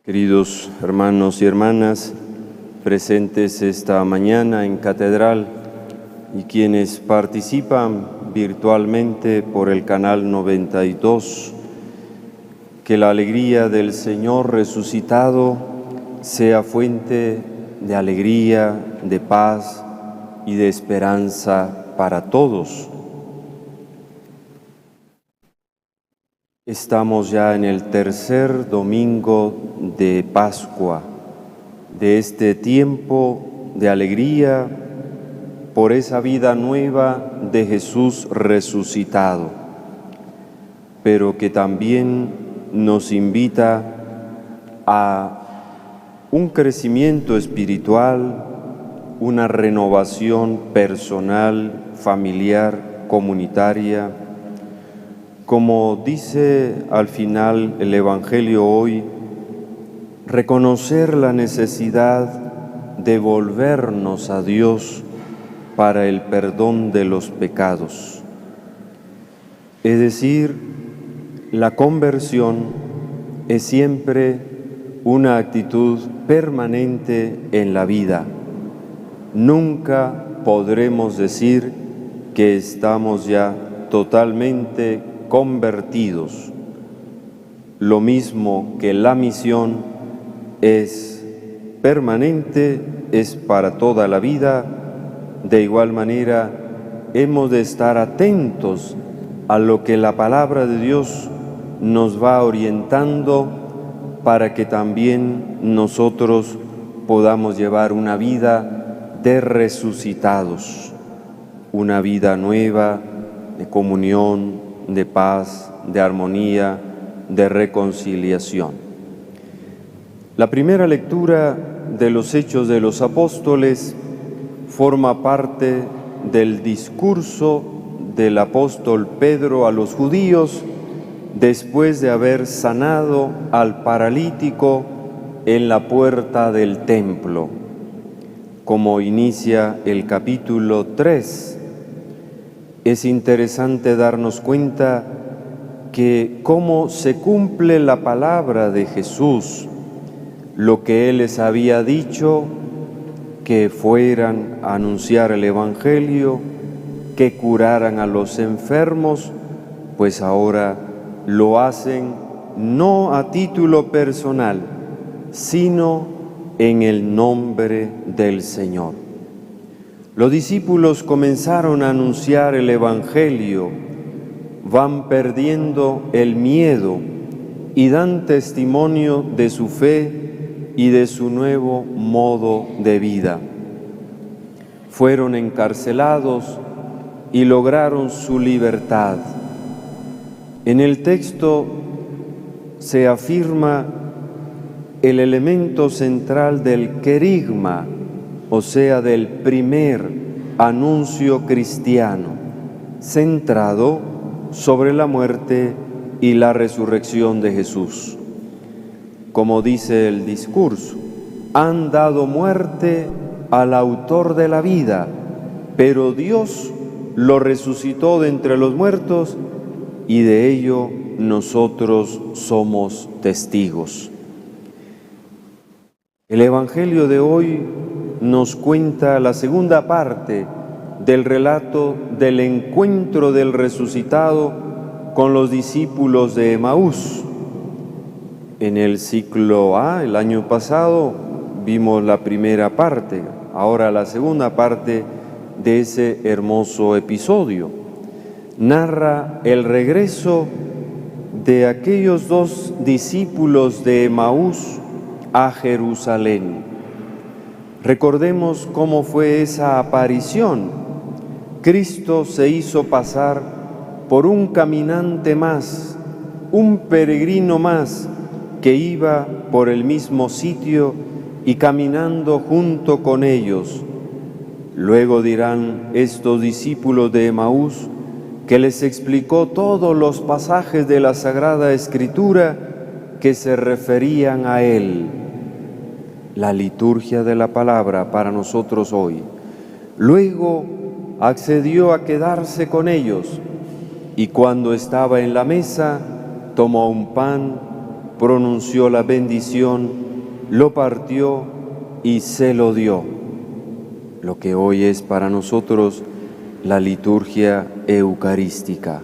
Queridos hermanos y hermanas, presentes esta mañana en Catedral y quienes participan virtualmente por el canal 92, que la alegría del Señor resucitado sea fuente de alegría, de paz y de esperanza para todos. Estamos ya en el tercer domingo de Pascua, de este tiempo de alegría por esa vida nueva de Jesús resucitado, pero que también nos invita a un crecimiento espiritual, una renovación personal, familiar, comunitaria. Como dice al final el Evangelio hoy, reconocer la necesidad de volvernos a Dios para el perdón de los pecados. Es decir, la conversión es siempre una actitud permanente en la vida. Nunca podremos decir que estamos ya totalmente convertidos. Lo mismo que la misión es permanente, es para toda la vida, de igual manera hemos de estar atentos a lo que la palabra de Dios nos va orientando para que también nosotros podamos llevar una vida de resucitados, una vida nueva de comunión, de paz, de armonía, de reconciliación. La primera lectura de los Hechos de los Apóstoles forma parte del discurso del apóstol Pedro a los judíos después de haber sanado al paralítico en la puerta del templo, como inicia el capítulo 3. Es interesante darnos cuenta que cómo se cumple la palabra de Jesús, lo que Él les había dicho, que fueran a anunciar el Evangelio, que curaran a los enfermos, pues ahora lo hacen no a título personal, sino en el nombre del Señor. Los discípulos comenzaron a anunciar el Evangelio, van perdiendo el miedo y dan testimonio de su fe y de su nuevo modo de vida. Fueron encarcelados y lograron su libertad. En el texto se afirma el elemento central del querigma, o sea, del primer anuncio cristiano, centrado sobre la muerte y la resurrección de Jesús. Como dice el discurso, han dado muerte al autor de la vida, pero Dios lo resucitó de entre los muertos y de ello nosotros somos testigos. El Evangelio de hoy nos cuenta la segunda parte del relato del encuentro del resucitado con los discípulos de Emaús. En el ciclo A, el año pasado, vimos la primera parte, ahora la segunda parte de ese hermoso episodio. Narra el regreso de aquellos dos discípulos de Emaús a Jerusalén. Recordemos cómo fue esa aparición. Cristo se hizo pasar por un caminante más, un peregrino más que iba por el mismo sitio y caminando junto con ellos. Luego dirán estos discípulos de Emaús que les explicó todos los pasajes de la Sagrada Escritura que se referían a Él. La liturgia de la palabra para nosotros hoy. Luego accedió a quedarse con ellos y cuando estaba en la mesa tomó un pan, pronunció la bendición, lo partió y se lo dio. Lo que hoy es para nosotros la liturgia eucarística.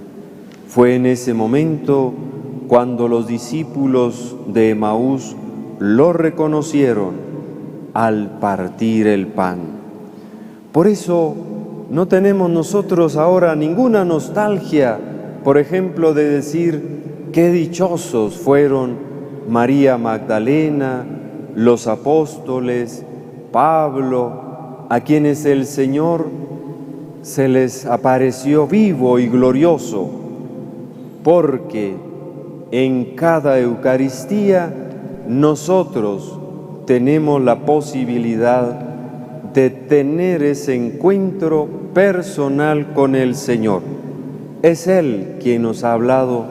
Fue en ese momento cuando los discípulos de Emaús lo reconocieron al partir el pan. Por eso no tenemos nosotros ahora ninguna nostalgia, por ejemplo, de decir qué dichosos fueron María Magdalena, los apóstoles, Pablo, a quienes el Señor se les apareció vivo y glorioso, porque en cada Eucaristía nosotros tenemos la posibilidad de tener ese encuentro personal con el Señor. Es Él quien nos ha hablado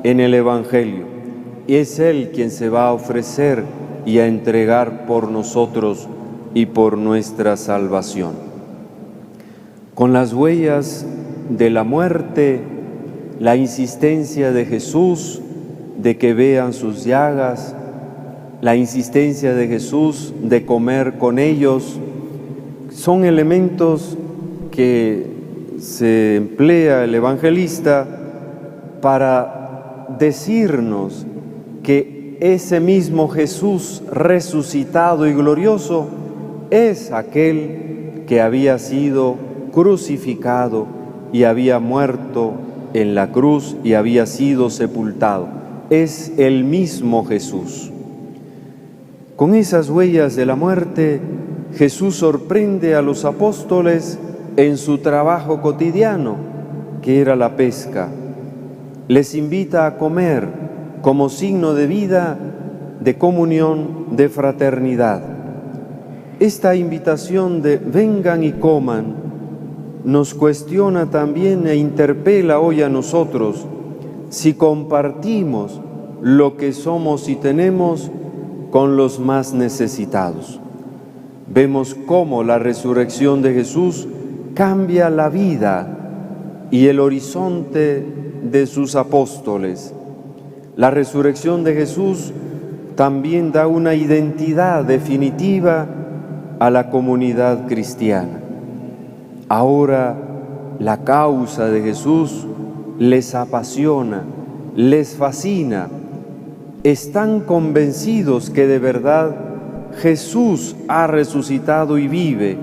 en el Evangelio, y es Él quien se va a ofrecer y a entregar por nosotros y por nuestra salvación. Con las huellas de la muerte, la insistencia de Jesús de que vean sus llagas, la insistencia de Jesús de comer con ellos, son elementos que se emplea el evangelista para decirnos que ese mismo Jesús resucitado y glorioso es aquel que había sido crucificado y había muerto en la cruz y había sido sepultado. Es el mismo Jesús. Con esas huellas de la muerte, Jesús sorprende a los apóstoles en su trabajo cotidiano, que era la pesca. Les invita a comer como signo de vida, de comunión, de fraternidad. Esta invitación de vengan y coman nos cuestiona también e interpela hoy a nosotros si compartimos lo que somos y tenemos con los más necesitados. Vemos cómo la resurrección de Jesús cambia la vida y el horizonte de sus apóstoles. La resurrección de Jesús también da una identidad definitiva a la comunidad cristiana. Ahora la causa de Jesús les apasiona, les fascina. Están convencidos que de verdad Jesús ha resucitado y vive,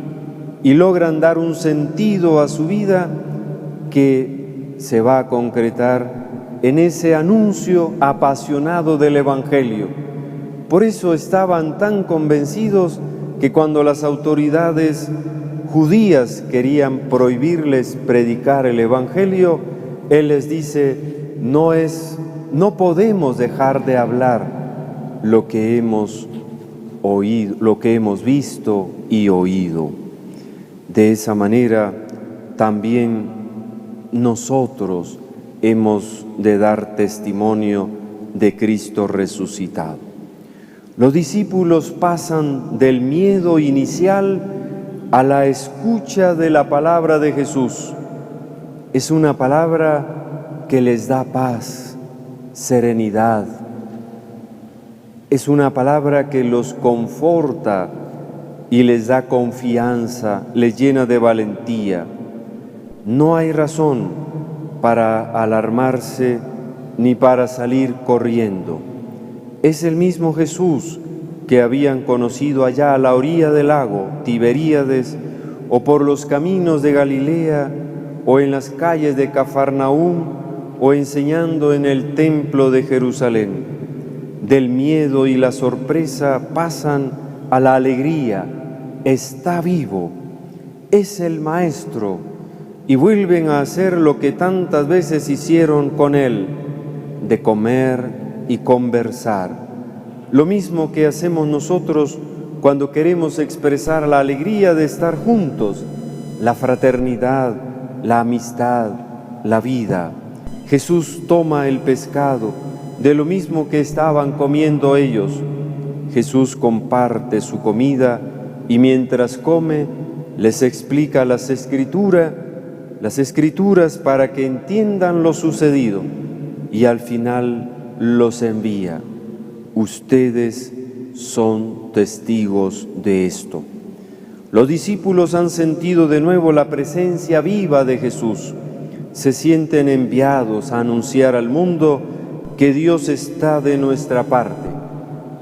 y logran dar un sentido a su vida que se va a concretar en ese anuncio apasionado del Evangelio. Por eso estaban tan convencidos que cuando las autoridades judías querían prohibirles predicar el Evangelio, Él les dice, no podemos dejar de hablar lo que hemos oído, lo que hemos visto y oído. De esa manera también nosotros hemos de dar testimonio de Cristo resucitado. Los discípulos pasan del miedo inicial a la escucha de la palabra de Jesús. Es una palabra que les da paz, serenidad. Es una palabra que los conforta y les da confianza, les llena de valentía. No hay razón para alarmarse ni para salir corriendo. Es el mismo Jesús que habían conocido allá a la orilla del lago Tiberíades, o por los caminos de Galilea, o en las calles de Cafarnaúm, o enseñando en el templo de Jerusalén. Del miedo y la sorpresa pasan a la alegría. Está vivo, es el Maestro, y vuelven a hacer lo que tantas veces hicieron con Él, de comer y conversar. Lo mismo que hacemos nosotros cuando queremos expresar la alegría de estar juntos, la fraternidad, la amistad, la vida. Jesús toma el pescado, de lo mismo que estaban comiendo ellos. Jesús comparte su comida y mientras come les explica las escrituras para que entiendan lo sucedido, y al final los envía. Ustedes son testigos de esto. Los discípulos han sentido de nuevo la presencia viva de Jesús. Se sienten enviados a anunciar al mundo que Dios está de nuestra parte,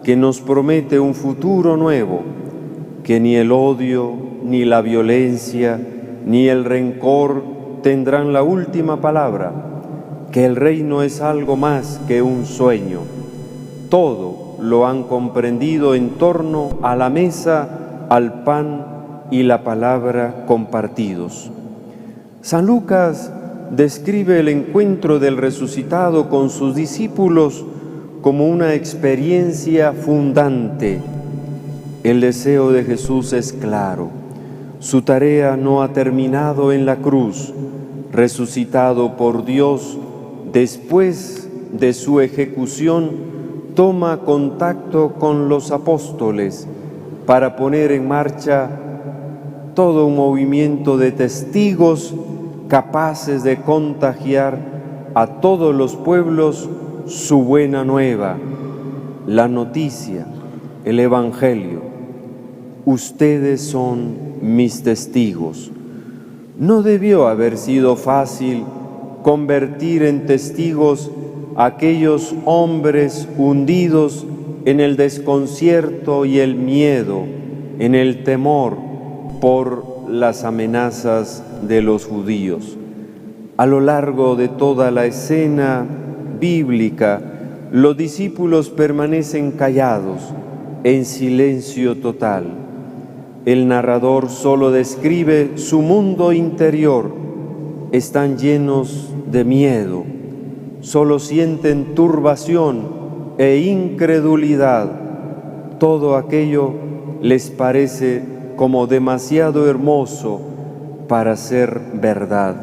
que nos promete un futuro nuevo, que ni el odio, ni la violencia, ni el rencor tendrán la última palabra, que el reino es algo más que un sueño. Todo lo han comprendido en torno a la mesa, al pan y la palabra compartidos. San Lucas describe el encuentro del resucitado con sus discípulos como una experiencia fundante. El deseo de Jesús es claro. Su tarea no ha terminado en la cruz. Resucitado por Dios, después de su ejecución, toma contacto con los apóstoles para poner en marcha todo un movimiento de testigos capaces de contagiar a todos los pueblos su buena nueva, la noticia, el Evangelio. Ustedes son mis testigos. No debió haber sido fácil convertir en testigos a aquellos hombres hundidos en el desconcierto y el miedo, en el temor por las amenazas de los judíos. A lo largo de toda la escena bíblica, los discípulos permanecen callados, en silencio total. El narrador solo describe su mundo interior. Están llenos de miedo, solo sienten turbación e incredulidad. Todo aquello les parece como demasiado hermoso para ser verdad.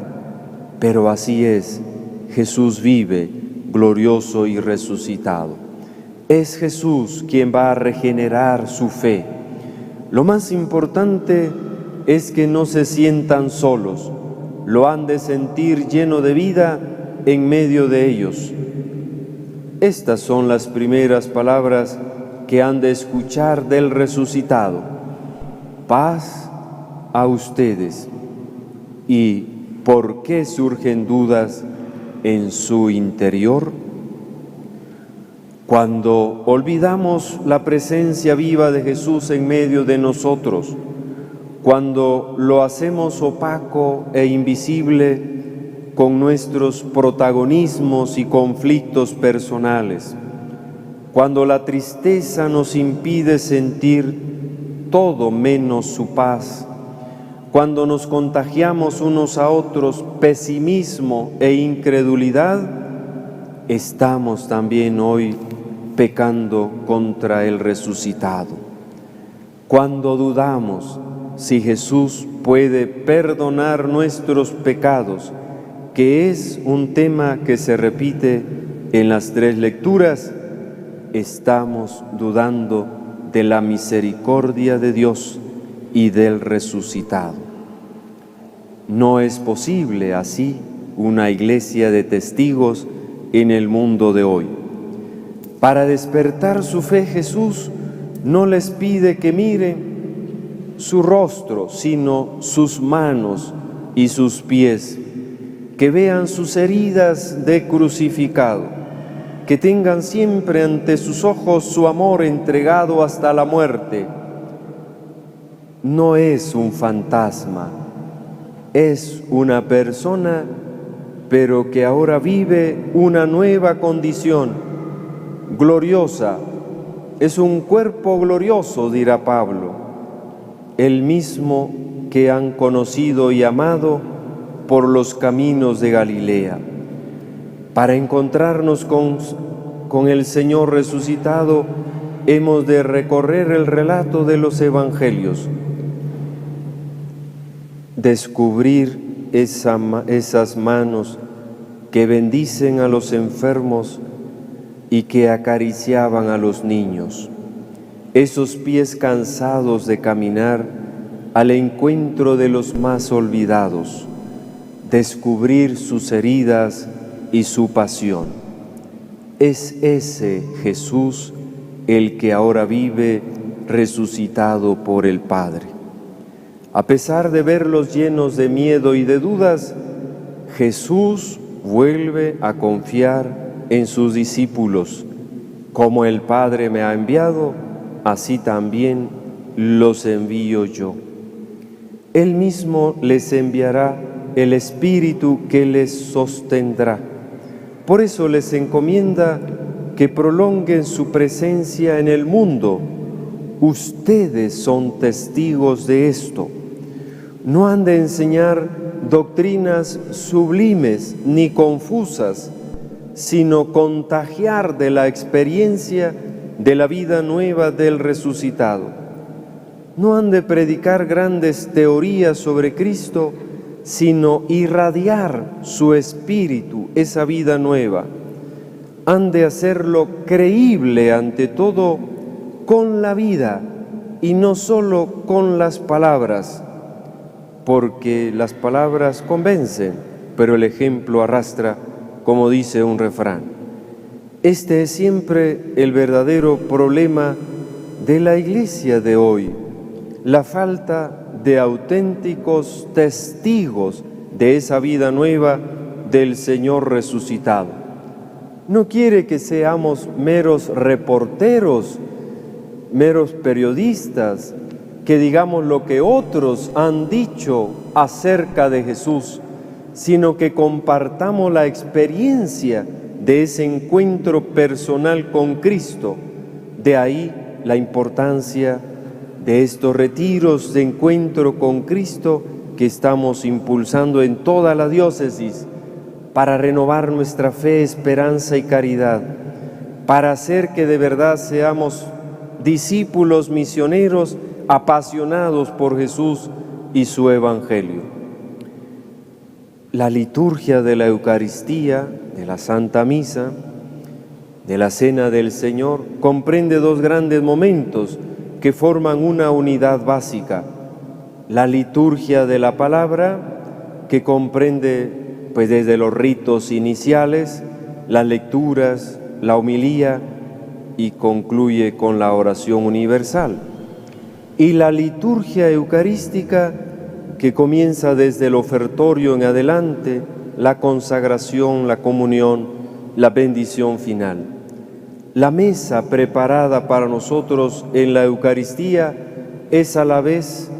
Pero así es, Jesús vive, glorioso y resucitado. Es Jesús quien va a regenerar su fe. Lo más importante es que no se sientan solos, lo han de sentir lleno de vida en medio de ellos. Estas son las primeras palabras que han de escuchar del resucitado. Paz a ustedes. ¿Y por qué surgen dudas en su interior? Cuando olvidamos la presencia viva de Jesús en medio de nosotros, cuando lo hacemos opaco e invisible con nuestros protagonismos y conflictos personales, cuando la tristeza nos impide sentir todo menos su paz, cuando nos contagiamos unos a otros pesimismo e incredulidad, estamos también hoy pecando contra el resucitado. Cuando dudamos si Jesús puede perdonar nuestros pecados, que es un tema que se repite en las tres lecturas, estamos dudando de la misericordia de Dios y del resucitado. No es posible así una iglesia de testigos en el mundo de hoy. Para despertar su fe, Jesús no les pide que miren su rostro, sino sus manos y sus pies, que vean sus heridas de crucificado, que tengan siempre ante sus ojos su amor entregado hasta la muerte. No es un fantasma, es una persona, pero que ahora vive una nueva condición gloriosa. Es un cuerpo glorioso, dirá Pablo, el mismo que han conocido y amado por los caminos de Galilea. Para encontrarnos con el Señor resucitado, hemos de recorrer el relato de los evangelios, descubrir esas manos que bendicen a los enfermos y que acariciaban a los niños, esos pies cansados de caminar al encuentro de los más olvidados, descubrir sus heridas y su pasión. Es ese Jesús el que ahora vive resucitado por el Padre. A pesar de verlos llenos de miedo y de dudas, Jesús vuelve a confiar en sus discípulos. Como el Padre me ha enviado, así también los envío yo. Él mismo les enviará el Espíritu que les sostendrá. Por eso les encomienda que prolonguen su presencia en el mundo. Ustedes son testigos de esto. No han de enseñar doctrinas sublimes ni confusas, sino contagiar de la experiencia de la vida nueva del resucitado. No han de predicar grandes teorías sobre Cristo, sino irradiar su espíritu, esa vida nueva. Han de hacerlo creíble ante todo con la vida y no solo con las palabras, porque las palabras convencen, pero el ejemplo arrastra, como dice un refrán. Este es siempre el verdadero problema de la Iglesia de hoy, la falta de auténticos testigos de esa vida nueva del Señor resucitado. No quiere que seamos meros reporteros, meros periodistas, que digamos lo que otros han dicho acerca de Jesús, sino que compartamos la experiencia de ese encuentro personal con Cristo. De ahí la importancia de estos retiros de encuentro con Cristo que estamos impulsando en toda la diócesis para renovar nuestra fe, esperanza y caridad, para hacer que de verdad seamos discípulos misioneros apasionados por Jesús y su Evangelio. La liturgia de la Eucaristía, de la Santa Misa, de la Cena del Señor, comprende dos grandes momentos que forman una unidad básica. La liturgia de la palabra, que comprende pues desde los ritos iniciales, las lecturas, la homilía y concluye con la oración universal. Y la liturgia eucarística, que comienza desde el ofertorio en adelante, la consagración, la comunión, la bendición final. La mesa preparada para nosotros en la Eucaristía es a la vez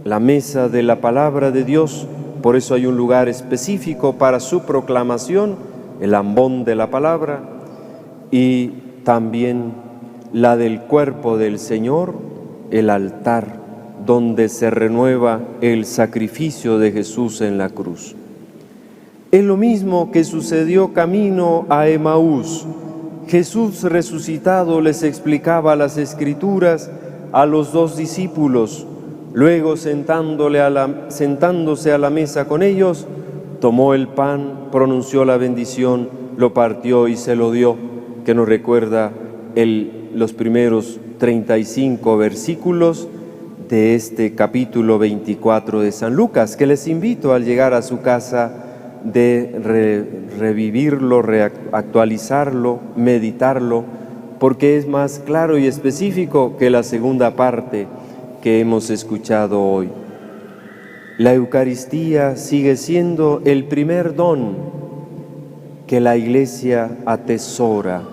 la mesa de la palabra de Dios, por eso hay un lugar específico para su proclamación, el ambón de la palabra, y también la del cuerpo del Señor, el altar, donde se renueva el sacrificio de Jesús en la cruz. Es lo mismo que sucedió camino a Emaús. Jesús resucitado les explicaba las Escrituras a los dos discípulos. Luego, sentándose a la mesa con ellos, tomó el pan, pronunció la bendición, lo partió y se lo dio, que nos recuerda los primeros 35 versículos de este capítulo 24 de San Lucas, que les invito al llegar a su casa de revivirlo, reactualizarlo, meditarlo, porque es más claro y específico que la segunda parte que hemos escuchado hoy. La Eucaristía sigue siendo el primer don que la Iglesia atesora.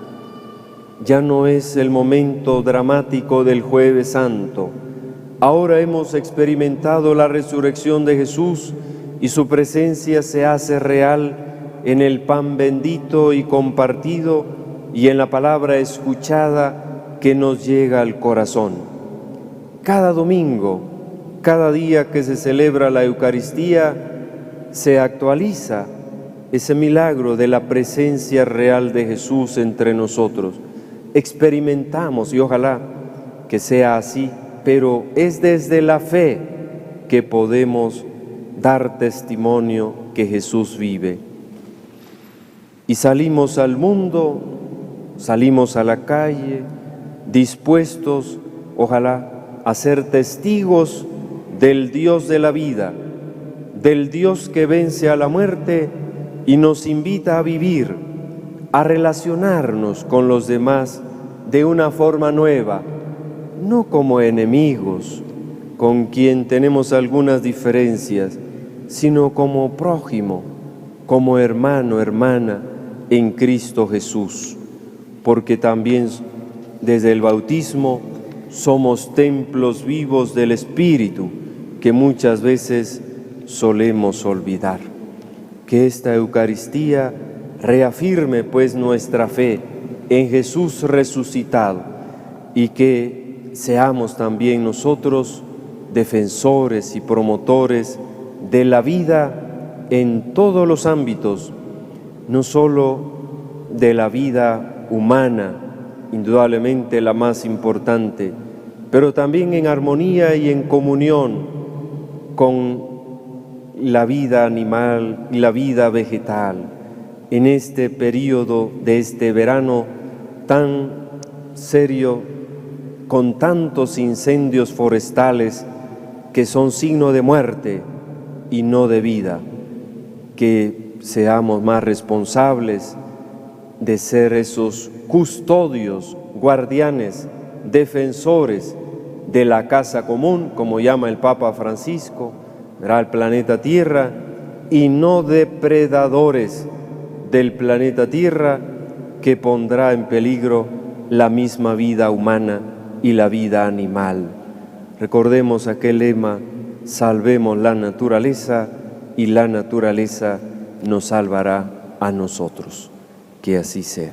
Ya no es el momento dramático del Jueves Santo. Ahora hemos experimentado la resurrección de Jesús y su presencia se hace real en el pan bendito y compartido y en la palabra escuchada que nos llega al corazón. Cada domingo, cada día que se celebra la Eucaristía, se actualiza ese milagro de la presencia real de Jesús entre nosotros. Experimentamos, y ojalá que sea así, pero es desde la fe que podemos dar testimonio que Jesús vive. Y salimos al mundo, salimos a la calle, dispuestos, ojalá, a ser testigos del Dios de la vida, del Dios que vence a la muerte y nos invita a vivir, a relacionarnos con los demás de una forma nueva, no como enemigos con quien tenemos algunas diferencias, sino como prójimo, como hermano, hermana en Cristo Jesús, porque también desde el bautismo somos templos vivos del Espíritu que muchas veces solemos olvidar. Que esta Eucaristía reafirme pues nuestra fe en Jesús resucitado y que seamos también nosotros defensores y promotores de la vida en todos los ámbitos, no solo de la vida humana, indudablemente la más importante, pero también en armonía y en comunión con la vida animal y la vida vegetal, en este periodo de este verano tan serio, con tantos incendios forestales que son signo de muerte y no de vida. Que seamos más responsables de ser esos custodios, guardianes, defensores de la casa común, como llama el Papa Francisco, al planeta Tierra, y no depredadores del planeta Tierra que pondrá en peligro la misma vida humana y la vida animal. Recordemos aquel lema: salvemos la naturaleza y la naturaleza nos salvará a nosotros. Que así sea.